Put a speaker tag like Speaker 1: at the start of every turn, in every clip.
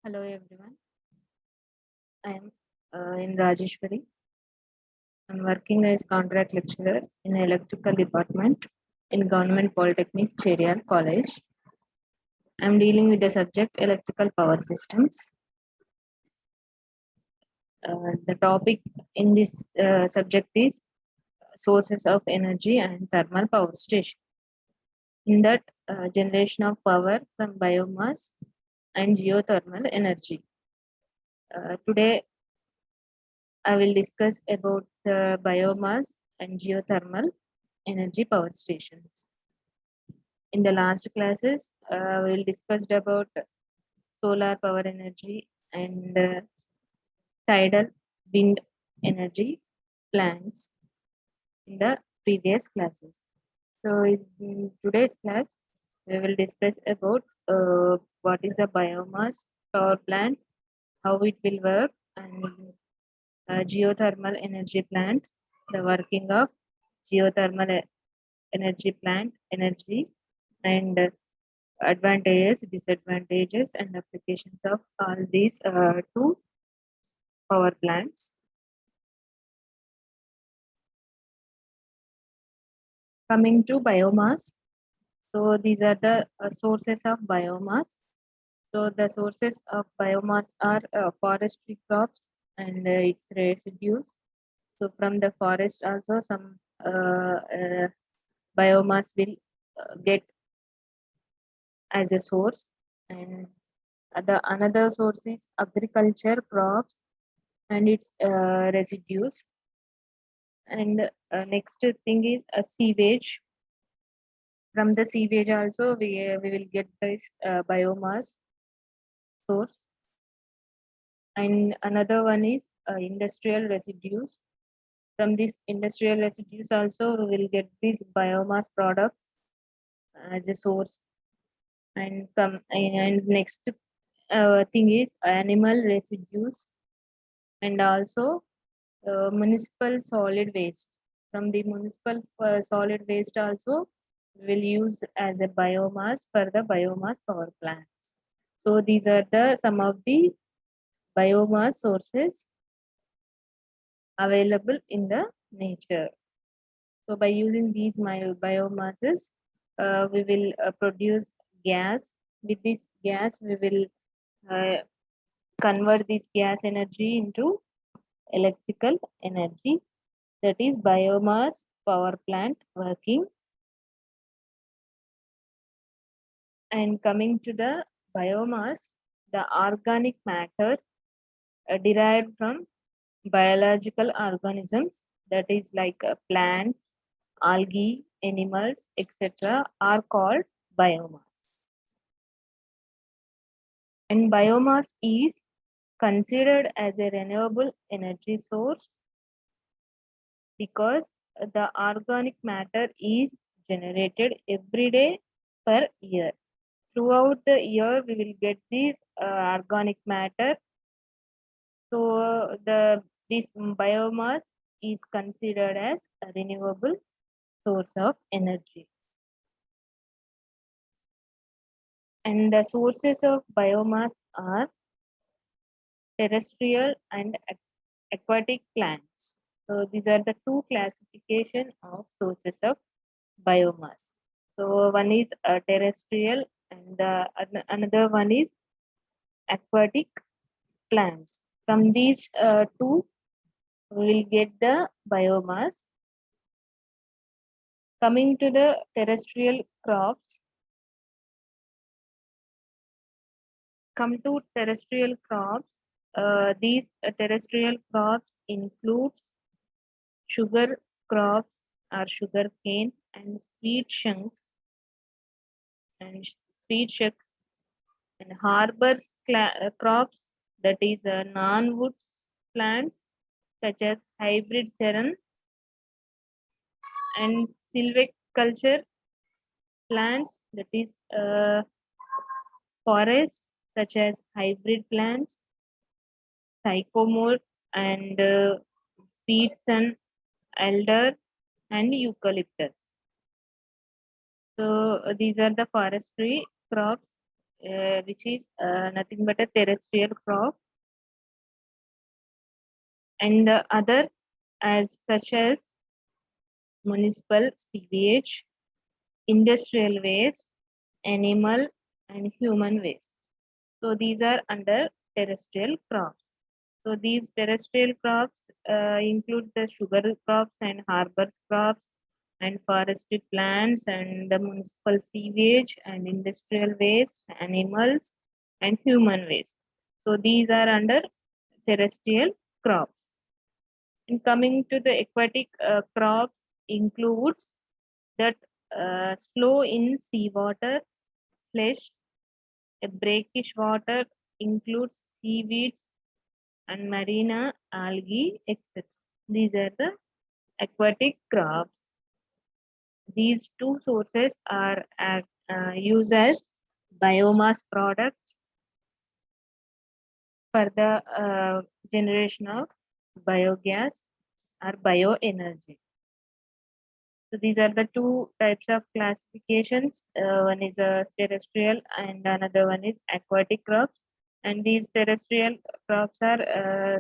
Speaker 1: Hello everyone. I am in Rajeshwari. I'm working as contract lecturer in electrical department in Government Polytechnic Cherial College. I'm dealing with the subject electrical power systems. The topic in this subject is sources of energy and thermal power station. In that, generation of power from biomass and geothermal energy. Today, I will discuss about the biomass and geothermal energy power stations. In the last classes, we will discussed about solar power energy and tidal wind energy plants in the previous classes. So in today's class, we will discuss about what is a biomass power plant, how it will work, and geothermal energy plant, the working of geothermal energy plant energy, and advantages, disadvantages, and applications of all these two power plants. Coming to biomass, so these are the sources of biomass. So the sources of biomass are forestry crops and its residues. So from the forest also some biomass will get as a source, and the another source is agriculture crops and its residues. And next thing is a sewage. From the sewage also we will get this biomass source. And another one is industrial residues. From this industrial residues also we will get these biomass products as a source. And next thing is animal residues, and also municipal solid waste. From the municipal solid waste also will use as a biomass for the biomass power plants. So these are the some of the biomass sources available in the nature. So by using these biomasses, we will produce gas. With this gas, we will convert this gas energy into electrical energy, that is biomass power plant working. And coming to the biomass, the organic matter derived from biological organisms, that is like plants, algae, animals, etc., are called biomass. And biomass is considered as a renewable energy source because the organic matter is generated every day per year. Throughout the year, we will get this organic matter. So this biomass is considered as a renewable source of energy. And the sources of biomass are terrestrial and aquatic plants. So these are the two classification of sources of biomass. So one is terrestrial and another one is aquatic plants. From these two, we will get the biomass. Coming to the terrestrial crops, these terrestrial crops includes sugar crops or sugar cane and sweet chunks and harbor crops, that is non-wood plants such as hybrid cereal and silviculture plants, that is forest such as hybrid plants, sycamore and sweet sun, elder and eucalyptus. So these are the forestry crops which is nothing but a terrestrial crop, and the other as such as municipal sewage, industrial waste, animal and human waste. So these are under terrestrial crops. So these terrestrial crops include the sugar crops and harbor crops and forested plants and the municipal sewage and industrial waste, animals and human waste. So these are under terrestrial crops. And coming to the aquatic crops includes that slow in seawater, flesh, a brackish water includes seaweeds and marina algae, etc. These are the aquatic crops. These two sources are used as biomass products for the generation of biogas or bioenergy. So these are the two types of classifications. One is terrestrial and another one is aquatic crops. And these terrestrial crops are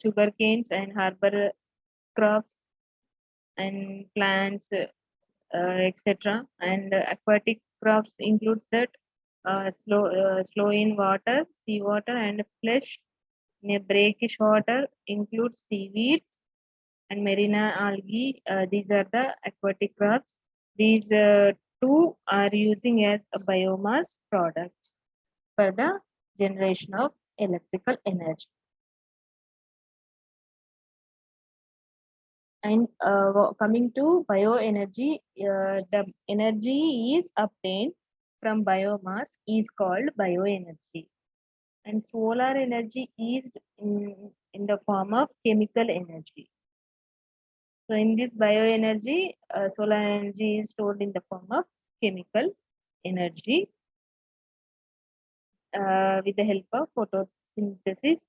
Speaker 1: sugar canes and harbor crops and plants, etc. And aquatic crops includes that slow in water, seawater, and flesh. In a brackish water includes seaweeds and marina algae. These are the aquatic crops. These two are using as a biomass products for the generation of electrical energy. And coming to bioenergy, the energy is obtained from biomass is called bioenergy. And solar energy is in the form of chemical energy. So in this bioenergy, solar energy is stored in the form of chemical energy with the help of photosynthesis.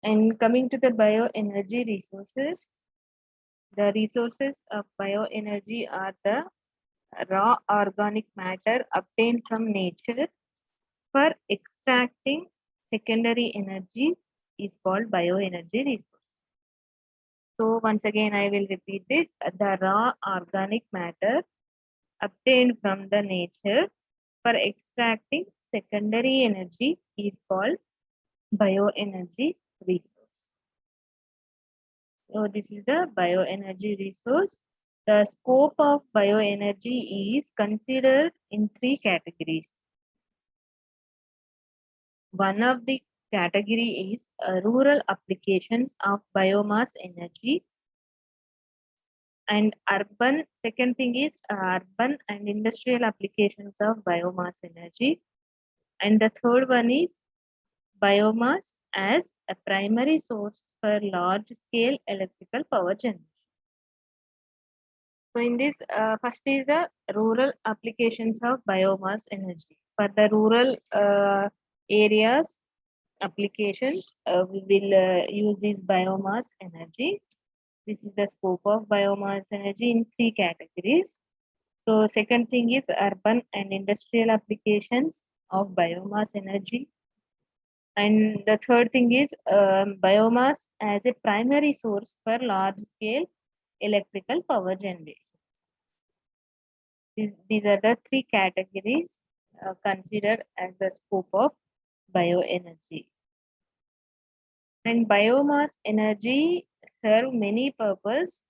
Speaker 1: And coming to the bioenergy resources, the resources of bioenergy are the raw organic matter obtained from nature for extracting secondary energy is called bioenergy resource. So once again, I will repeat this. The raw organic matter obtained from the nature for extracting secondary energy is called bioenergy resource. So this is the bioenergy resource. The scope of bioenergy is considered in three categories. One of the category is rural applications of biomass energy, and urban. Second thing is urban and industrial applications of biomass energy, and the third one is biomass as a primary source for large scale electrical power generation. So in this, first is the rural applications of biomass energy. For the rural areas applications, we will use this biomass energy. This is the scope of biomass energy in three categories. So second thing is urban and industrial applications of biomass energy. And the third thing is biomass as a primary source for large scale electrical power generation. These are the three categories considered as the scope of bioenergy. And biomass energy serve many purposes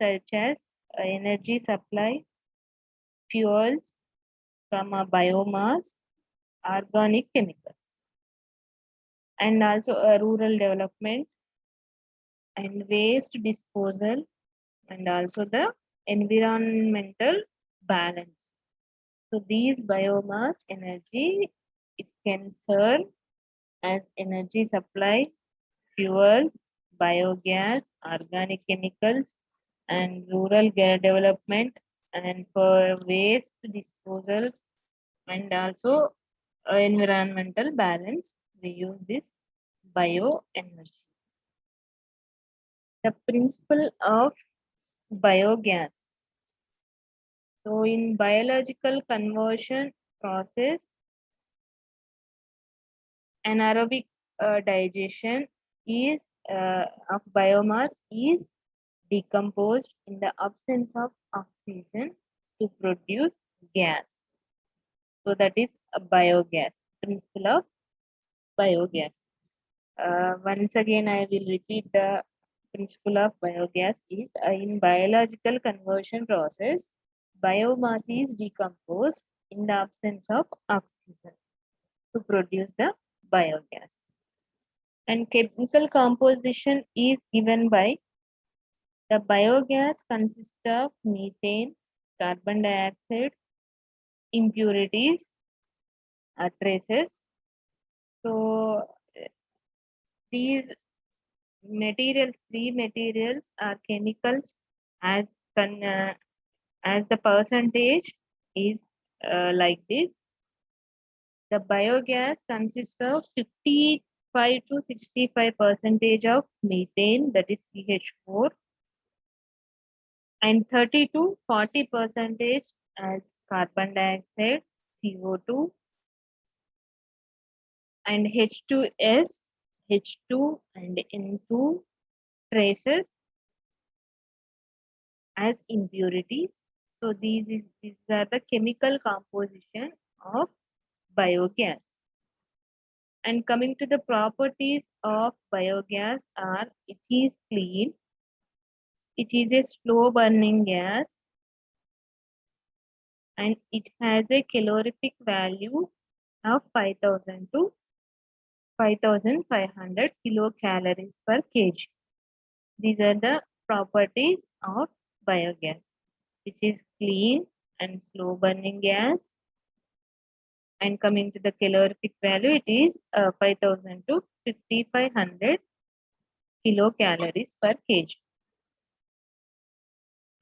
Speaker 1: such as energy supply, fuels from a biomass, organic chemicals, and also rural development and waste disposal, and also the environmental balance. So these biomass energy, it can serve as energy supply, fuels, biogas, organic chemicals, and rural development, and for waste disposals, and also environmental balance. We use this bioenergy. The principle of biogas. So in biological conversion process, anaerobic digestion is of biomass is decomposed in the absence of oxygen to produce gas. So that is a biogas, principle of biogas. Once again, I will repeat the principle of biogas is in biological conversion process, biomass is decomposed in the absence of oxygen to produce the biogas. And chemical composition is given by the biogas consists of methane, carbon dioxide, impurities, traces. So these materials, three materials are chemicals as as the percentage is like this. The biogas consists of 55 to 65% of methane, that is CH4, and 30 to 40% as carbon dioxide, CO2, and H2S, H2 and N2 traces as impurities. So these are the chemical composition of biogas. And coming to the properties of biogas are it is clean, it is a slow burning gas, and it has a calorific value of 5000 to 5500 kilocalories per kg. These are the properties of biogas, which is clean and slow burning gas. And coming to the calorific value, it is 5000 to 5500 kilocalories per kg.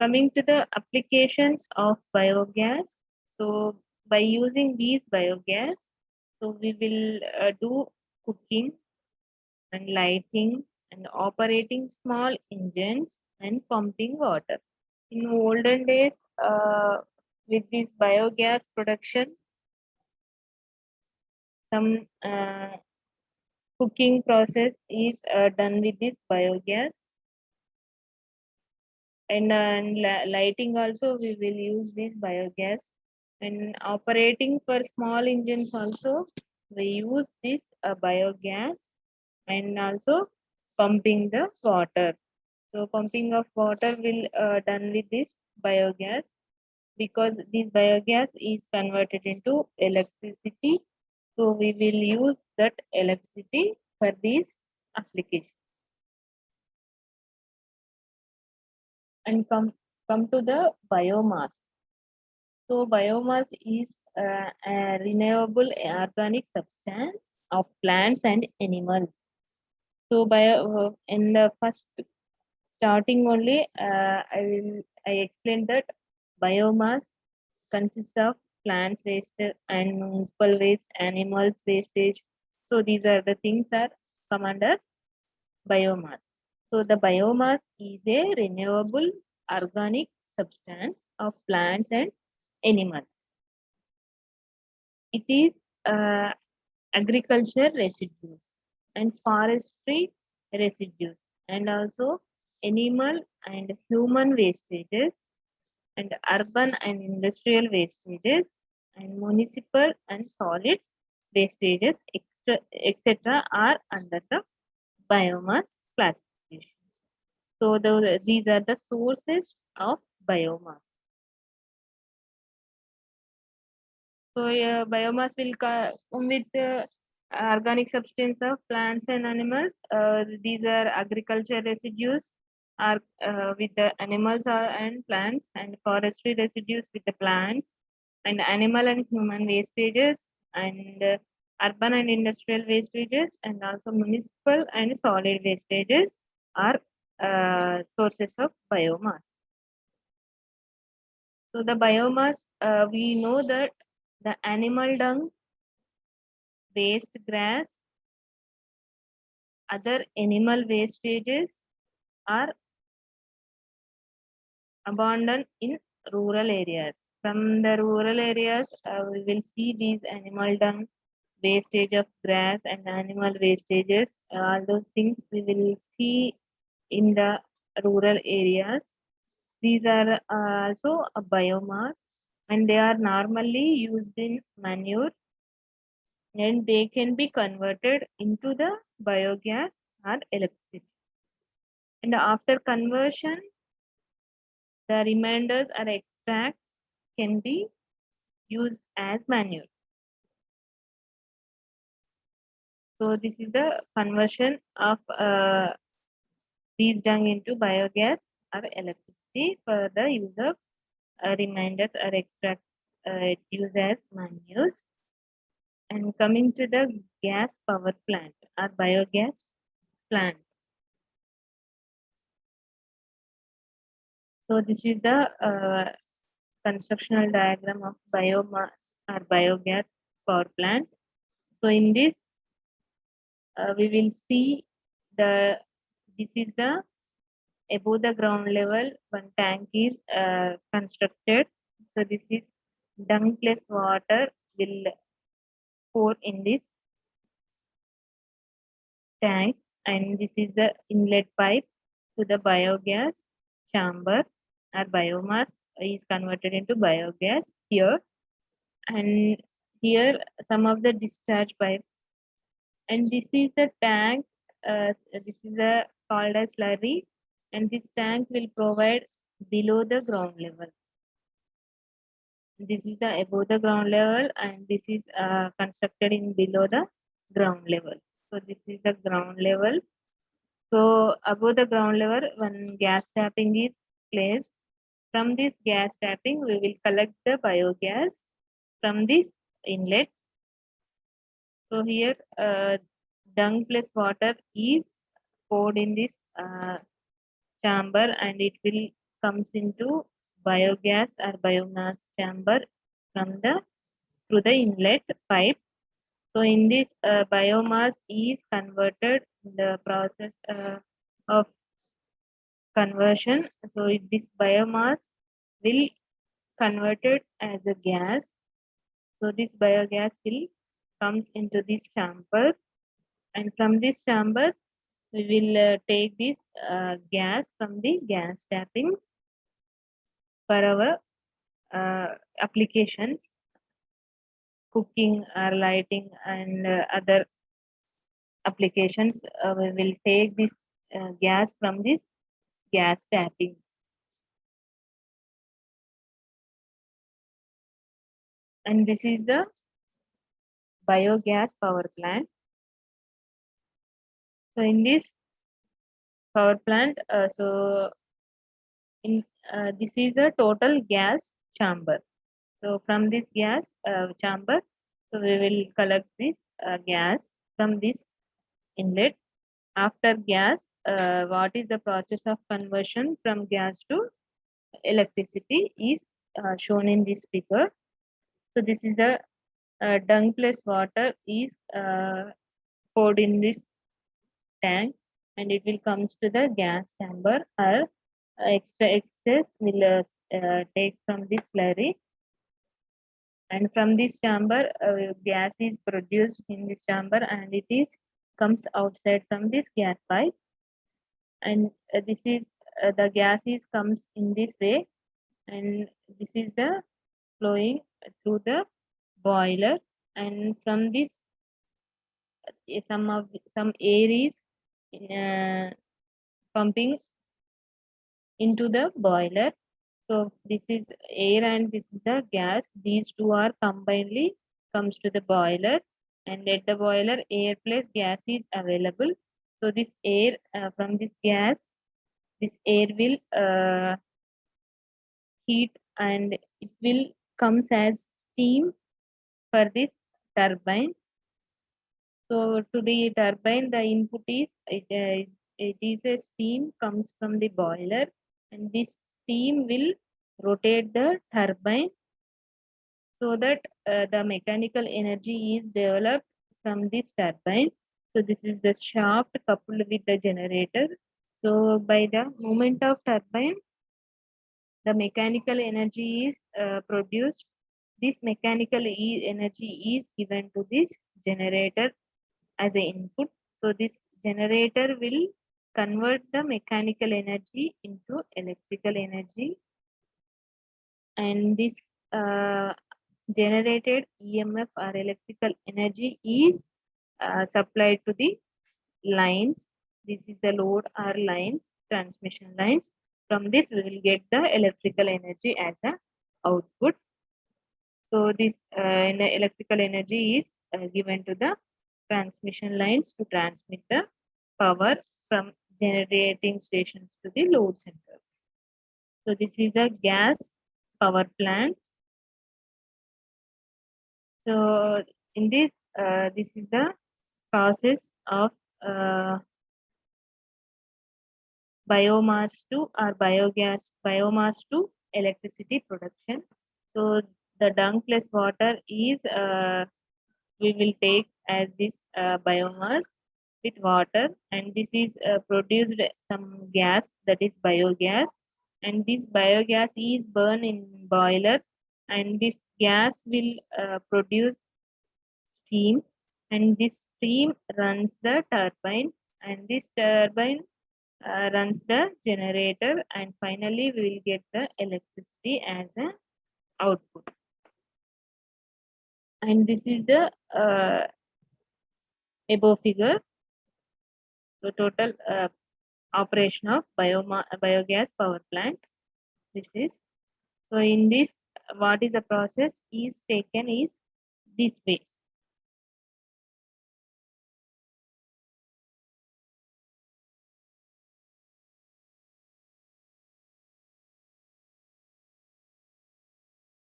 Speaker 1: Coming to the applications of biogas, so by using these biogas, so we will do cooking and lighting and operating small engines and pumping water. In olden days, with this biogas production, some cooking process is done with this biogas, and lighting also we will use this biogas, and operating for small engines also we use this biogas, and also pumping the water. So pumping of water will done with this biogas, because this biogas is converted into electricity. So we will use that electricity for these applications. And come to the biomass. So biomass is a renewable organic substance of plants and animals. So in the first starting only, I explained that biomass consists of plants waste and municipal waste, animals wastage. So these are the things that come under biomass. So the biomass is a renewable organic substance of plants and animals. It is agriculture residues and forestry residues, and also animal and human wastages, and urban and industrial wastages, and municipal and solid wastages, etc. are under the biomass classification. So these are the sources of biomass. So biomass will come with organic substance of plants and animals. These are agriculture residues are with the animals and plants, and forestry residues with the plants, and animal and human wastages, and urban and industrial wastages, and also municipal and solid wastages are sources of biomass. So the biomass, we know that the animal dung, waste grass, other animal wastages are abundant in rural areas. from the rural areas, we will see these animal dung, wastage of grass and animal wastages. All those things we will see in the rural areas. These are also a biomass, and they are normally used in manure, and they can be converted into the biogas or electricity. And after conversion, the remainders or extracts can be used as manure. So this is the conversion of these dung into biogas or electricity for the use of remainders or extracts used as manures. And coming to the gas power plant or biogas plant. So this is the constructional diagram of biomass or biogas power plant. So in this, we will see this is the above the ground level one tank is constructed. So this is dung plus water will pour in this tank, and this is the inlet pipe to the biogas chamber, or biomass is converted into biogas here. And here some of the discharge pipes, and this is the tank, this is a called as slurry, and this tank will provide below the ground level. This is the above the ground level, and this is constructed in below the ground level. So this is the ground level. So above the ground level, when gas tapping is placed, from this gas tapping, we will collect the biogas from this inlet. So here, dung plus water is poured in this chamber, and it will comes into biogas or biomass chamber from the through the inlet pipe. So in this biomass is converted in the process of conversion. So this biomass will converted as a gas. So this biogas will comes into this chamber, and from this chamber we will take this gas from the gas tappings for our applications, cooking or lighting and other applications. We will take this gas from this gas tapping. And this is the biogas power plant. So in this power plant, this is a total gas chamber. So from this gas chamber, so we will collect this gas from this inlet. After gas, what is the process of conversion from gas to electricity is shown in this figure. So this is the dung plus water is poured in this tank, and it will comes to the gas chamber, or extra excess will take from this slurry, and from this chamber gas is produced in this chamber, and it is comes outside from this gas pipe, and this is the gas is comes in this way, and this is the flowing through the boiler, and from this some air is pumping into the boiler. So this is air and this is the gas. These two are combinedly comes to the boiler, and at the boiler air plus gas is available. So this air from this gas, this air will heat, and it will comes as steam for this turbine. So to the turbine, the input is it is a steam comes from the boiler, and this steam will rotate the turbine, so that the mechanical energy is developed from this turbine. So this is the shaft coupled with the generator. So by the movement of turbine, the mechanical energy is produced. This mechanical energy is given to this generator as an input. So this generator will convert the mechanical energy into electrical energy, and this uh, generated EMF or electrical energy is supplied to the lines. This is the load or lines, transmission lines. From this, we will get the electrical energy as a output. So this electrical energy is given to the transmission lines to transmit the power from generating stations to the load centers. So this is the gas power plant. So in this, this is the process of uh, biomass to or biomass to electricity production. So the dung plus water is we will take as this biomass with water, and this is produced some gas, that is biogas, and this biogas is burned in boiler, and this gas will produce steam, and this steam runs the turbine, and this turbine runs the generator, and finally we will get the electricity as an output. And this is the above figure. So total operation of biogas power plant. This is, so in this, what is the process is taken is this way.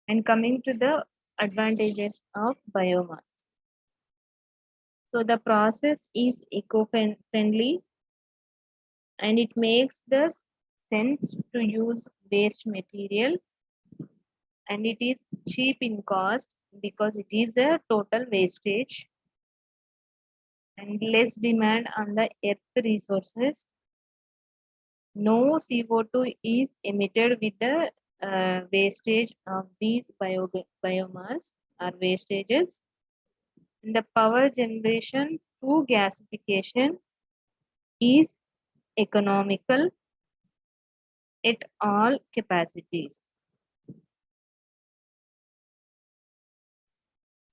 Speaker 1: And coming to the advantages of biomass. So the process is eco-friendly, and it makes the sense to use waste material, and it is cheap in cost because it is a total wastage, and less demand on the earth resources. No CO2 is emitted with the wastage of these biomass or wastages. And the power generation through gasification is economical at all capacities.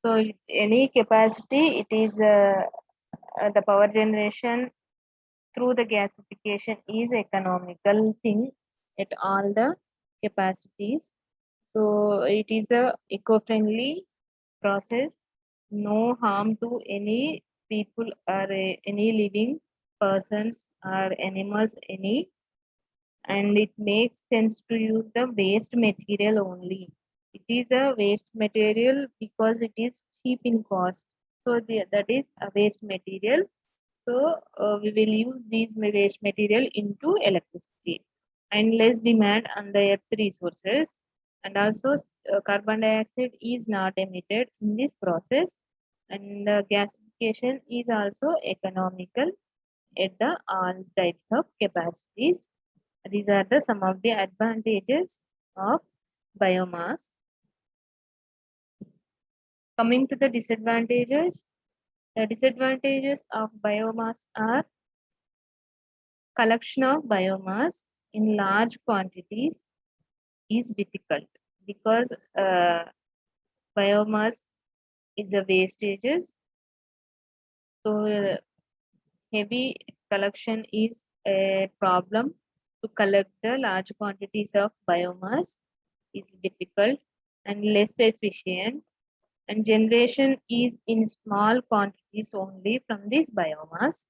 Speaker 1: So any capacity, it is the power generation through the gasification is economical thing at all the capacities. So it is a eco-friendly process, no harm to any people or any living persons or animals any, and it makes sense to use the waste material only. It is a waste material because it is cheap in cost. So that is a waste material. So we will use these waste material into electricity, and less demand on the earth resources. And also carbon dioxide is not emitted in this process, and gasification is also economical at the all types of capacities. These are the some of the advantages of biomass. Coming to the disadvantages of biomass are collection of biomass in large quantities is difficult because biomass is a wastages. So heavy collection is a problem. To collect the large quantities of biomass is difficult and less efficient, and generation is in small quantities only from this biomass,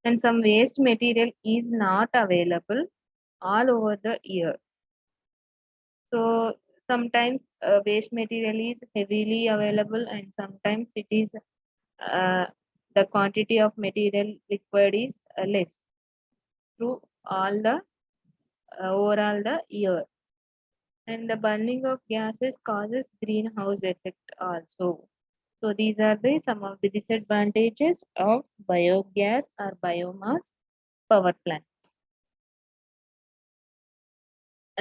Speaker 1: and some waste material is not available all over the year. So sometimes waste material is heavily available, and sometimes it is the quantity of material required is less through all the overall the year. And the burning of gases causes greenhouse effect also. So these are the some of the disadvantages of biogas or biomass power plant.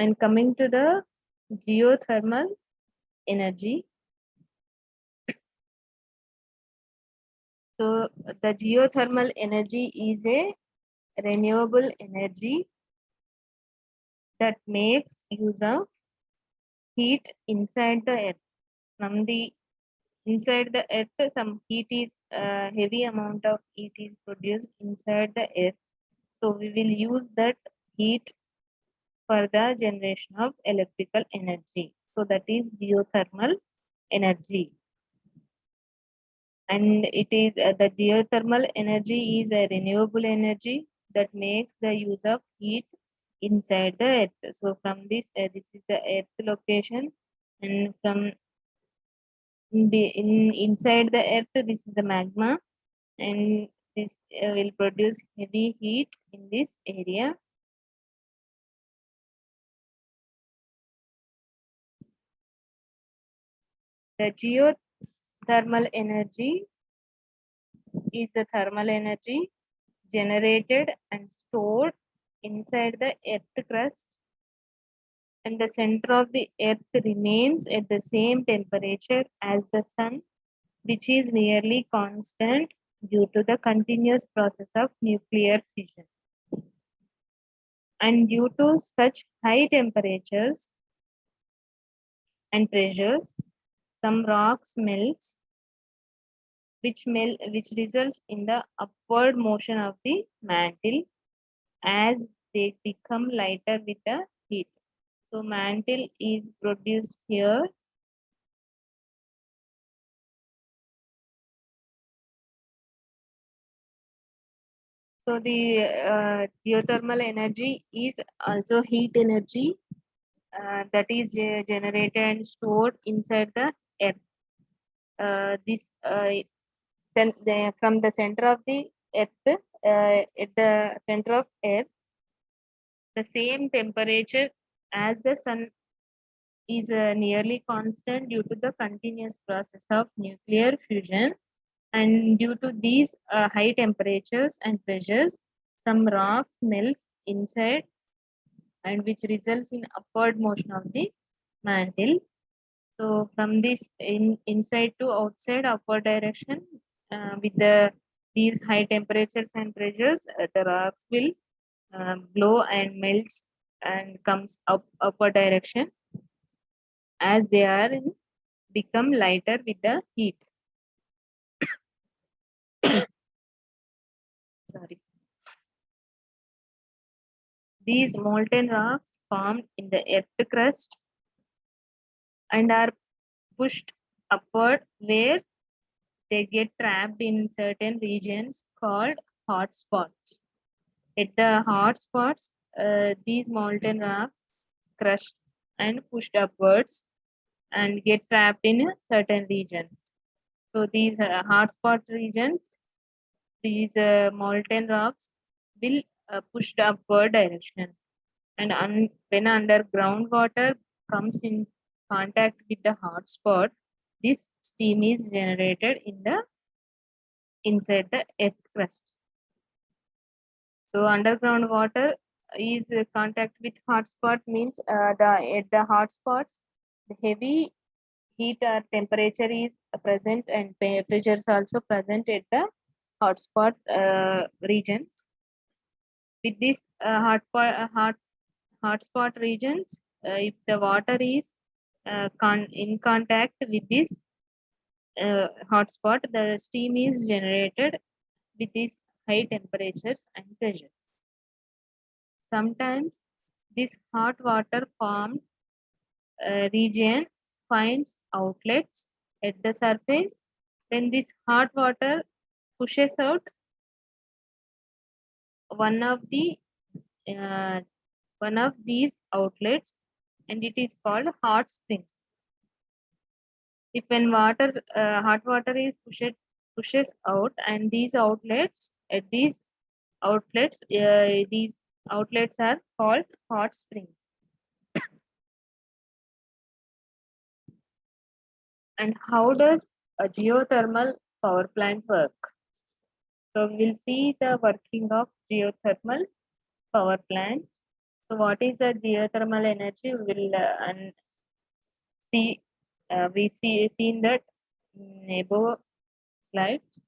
Speaker 1: And coming to the geothermal energy. So the geothermal energy is a renewable energy that makes use of heat inside the earth. From the inside the earth, some heat is heavy amount of heat is produced inside the earth. So we will use that heat for the generation of electrical energy. So that is geothermal energy. And it is the geothermal energy is a renewable energy that makes the use of heat inside the earth. So from this is the earth location, and from inside the earth, this is the magma, and this will produce heavy heat in this area. The geothermal energy is the thermal energy generated and stored inside the earth crust, and the center of the earth remains at the same temperature as the sun, which is nearly constant due to the continuous process of nuclear fission. And due to such high temperatures and pressures, some rocks melts, which results in the upward motion of the mantle as they become lighter with the heat. So mantle is produced here. So the geothermal energy is also heat energy that is generated and stored inside the earth. From the center of the earth, at the center of earth, the same temperature as the sun is nearly constant due to the continuous process of nuclear fusion. And due to these high temperatures and pressures, some rocks melts inside, and which results in upward motion of the mantle. So from this inside to outside upward direction, with these high temperatures and pressures, the rocks will blow and melts and comes upward direction as they are become lighter with the heat. Sorry. These molten rocks formed in the earth crust and are pushed upward, where they get trapped in certain regions called hotspots. At the hotspots, these molten rocks crushed and pushed upwards and get trapped in certain regions. So these hotspot regions, these molten rocks will push the upward direction. And when underground water comes in contact with the hotspot, this steam is generated inside the earth crust. So underground water is contact with hotspot means at the hotspots, the heavy heat or temperature is present, and pressure is also present at the hotspot regions. With this hotspot regions, if the water is in contact with this hotspot, the steam is generated with these high temperatures and pressures. Sometimes this hot water formed region finds outlets at the surface. When this hot water pushes out one of the uh, one of these outlets, and it is called hot springs. If when hot water is pushes out, and these outlets these outlets are called hot springs. And how does a geothermal power plant work? So we'll see the working of geothermal power plant. So what is the geothermal energy? We will see. We seen that above slides.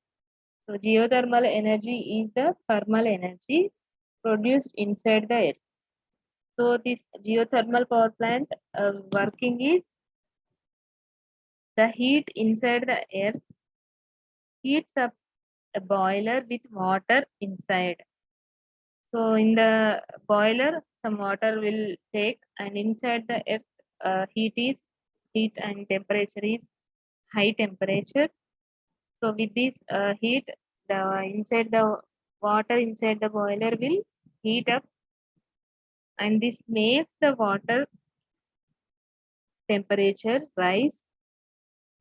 Speaker 1: So geothermal energy is the thermal energy produced inside the earth. So this geothermal power plant working is the heat inside the earth heats up a boiler with water inside. So in the boiler, some water will take, and inside the earth, heat and temperature is high temperature. So with this heat, the water inside the boiler will heat up, and this makes the water temperature rise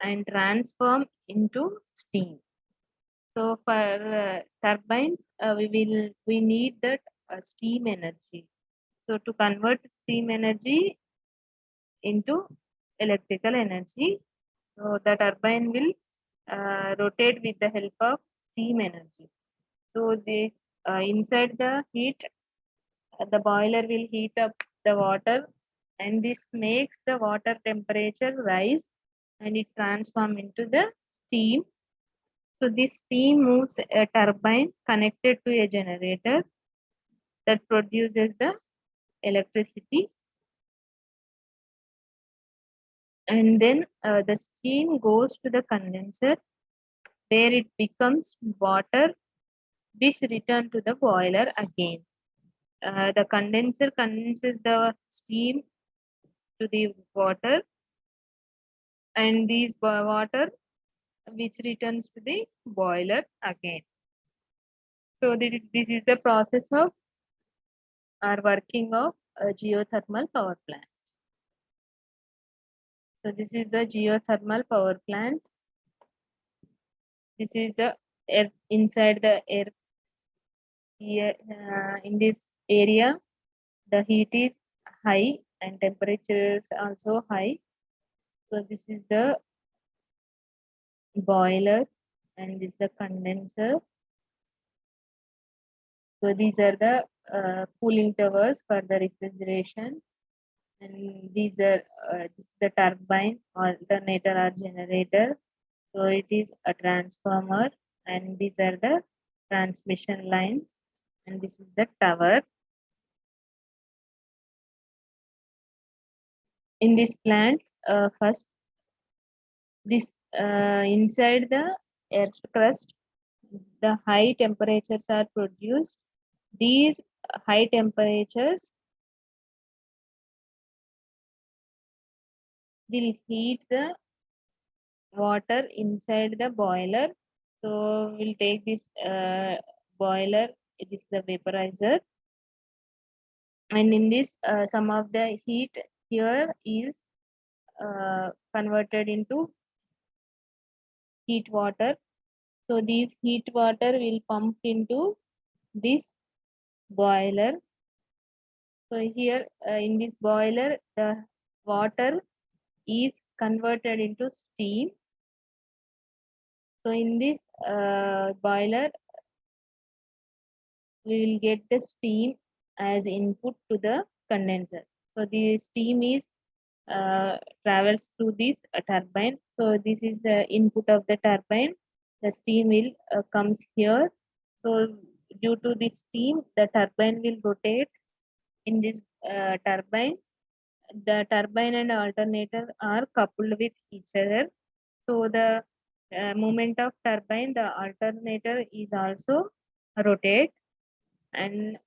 Speaker 1: and transform into steam. So for turbines, we need that steam energy. So to convert steam energy into electrical energy, so the turbine will rotate with the help of steam energy. So this inside the heat, the boiler will heat up the water, and this makes the water temperature rise, and it transform into the steam. So this steam moves a turbine connected to a generator that produces the electricity, and then the steam goes to the condenser where it becomes water, which return to the boiler again. The condenser condenses the steam to the water, and these water which returns to the boiler again. So this is the process of our working of a geothermal power plant. So this is the geothermal power plant. This is the air inside the air here in this area. The heat is high and temperature is also high. So this is the boiler, and this is the condenser. So these are the cooling towers for the refrigeration, and these are this is the turbine, alternator or generator. So it is a transformer, and these are the transmission lines, and this is the tower. In this plant, first this inside the earth crust, the high temperatures are produced. These high temperatures will heat the water inside the boiler. So we'll take this boiler, this is the vaporizer, and in this some of the heat here is converted into heat water. So these heat water will pump into this boiler. So here in this boiler, the water is converted into steam. So in this boiler, we will get the steam as input to the condenser. So the steam is travels through this turbine. So this is the input of the turbine. The steam will comes here. So due to this steam, the turbine will rotate in this turbine. The turbine and alternator are coupled with each other. So the movement of turbine, the alternator is also rotate, and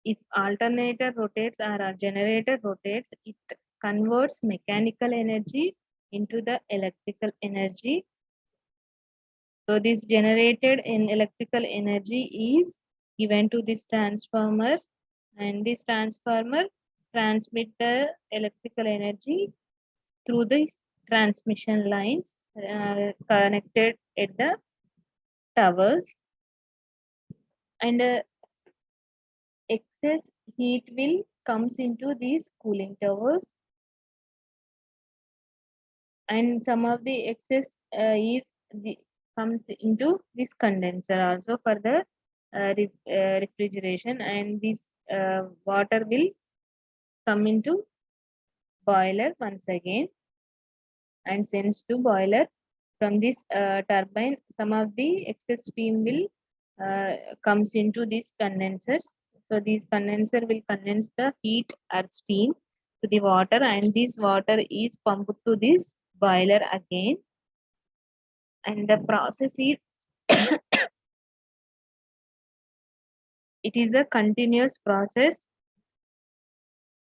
Speaker 1: if alternator rotates or a generator rotates, it converts mechanical energy into the electrical energy. So this generated in electrical energy is given to this transformer, and this transformer transmit the electrical energy through the transmission lines connected at the towers, and excess heat will comes into these cooling towers, and some of the excess comes into this condenser also for the refrigeration, and this water will come into boiler once again and sends to boiler. From this turbine, some of the excess steam will comes into these condensers. So these condenser will condense the heat or steam to the water, and this water is pumped to this boiler again. And the process is it is a continuous process,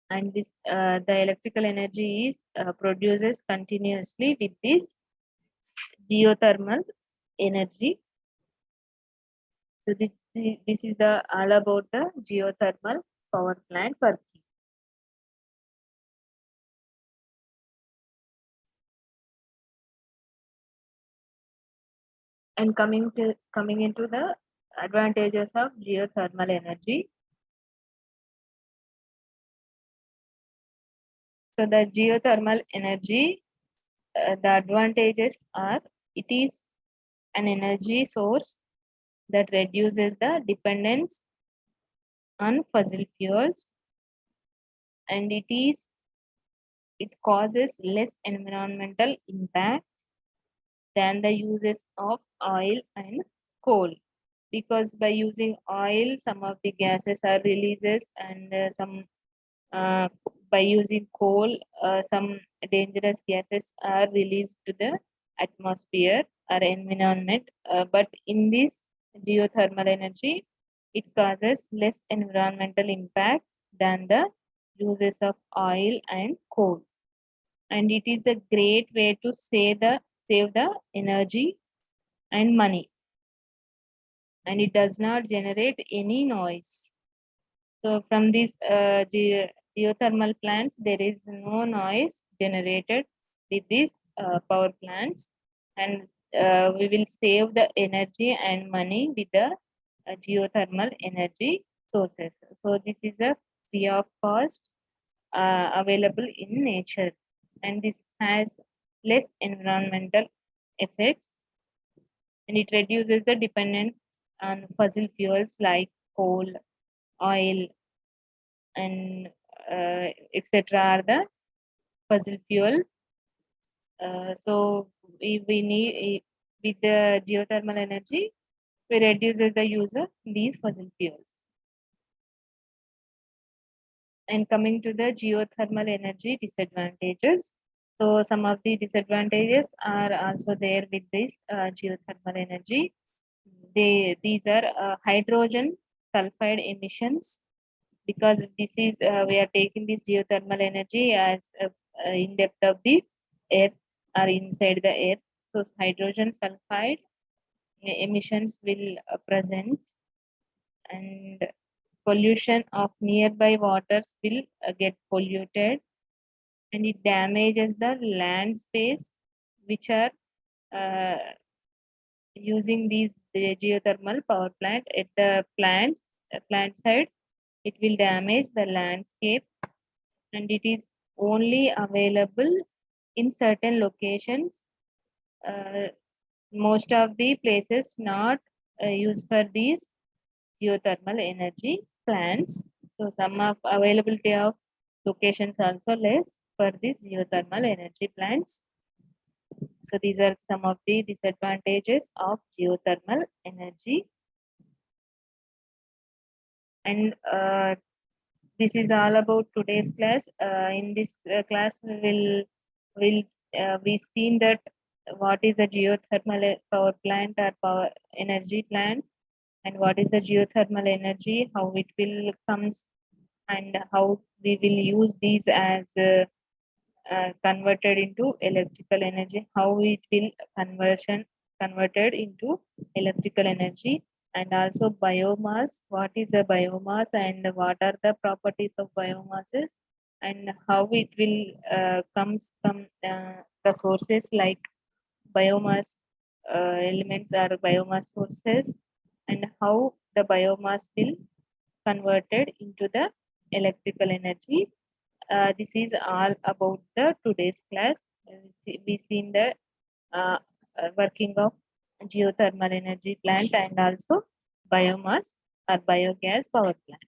Speaker 1: and this the electrical energy is produces continuously with this geothermal energy. So this is the all about the geothermal power plant working. And coming into the advantages of geothermal energy. So the geothermal energy, the advantages are it is an energy source that reduces the dependence on fossil fuels, and it causes less environmental impact than the uses of oil and coal, because by using oil some of the gases are releases, and some uh, by using coal some dangerous gases are released to the atmosphere or environment, but in this geothermal energy it causes less environmental impact than the uses of oil and coal, and it is a great way to save the energy and money, and it does not generate any noise. So from these geothermal plants, there is no noise generated with these power plants, and we will save the energy and money with the geothermal energy sources. So this is a free of cost available in nature, and this has less environmental effects, and it reduces the dependence on fossil fuels like coal, oil, and etc. are the fossil fuel. So we need with the geothermal energy, we reduces the use of these fossil fuels. And coming to the geothermal energy disadvantages. So some of the disadvantages are also there with this geothermal energy. These are hydrogen sulfide emissions, because this is we are taking this geothermal energy as in depth of the earth or inside the earth. So hydrogen sulfide emissions will present, and pollution of nearby waters will get polluted, and it damages the land space which are uh, using these geothermal power plant at the plant side. It will damage the landscape, and it is only available in certain locations. Uh, Most of the places not used for these geothermal energy plants. So some of availability of locations also less for these geothermal energy plants. So these are some of the disadvantages of geothermal energy. And this is all about today's class. In this class, we seen that what is a geothermal power plant or power energy plant, and what is the geothermal energy, how it will comes, and how we will use these as converted into electrical energy, how it will converted into electrical energy, and also biomass, what is a biomass and what are the properties of biomasses, and how it will comes from the sources like biomass elements are biomass sources, and how the biomass will converted into the electrical energy. This is all about the today's class. We seen the uh, working of geothermal energy plant and also biomass or biogas power plant.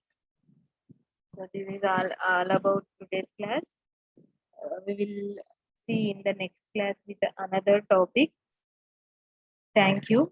Speaker 1: So this is all about today's class. We will see in the next class with another topic. Thank you.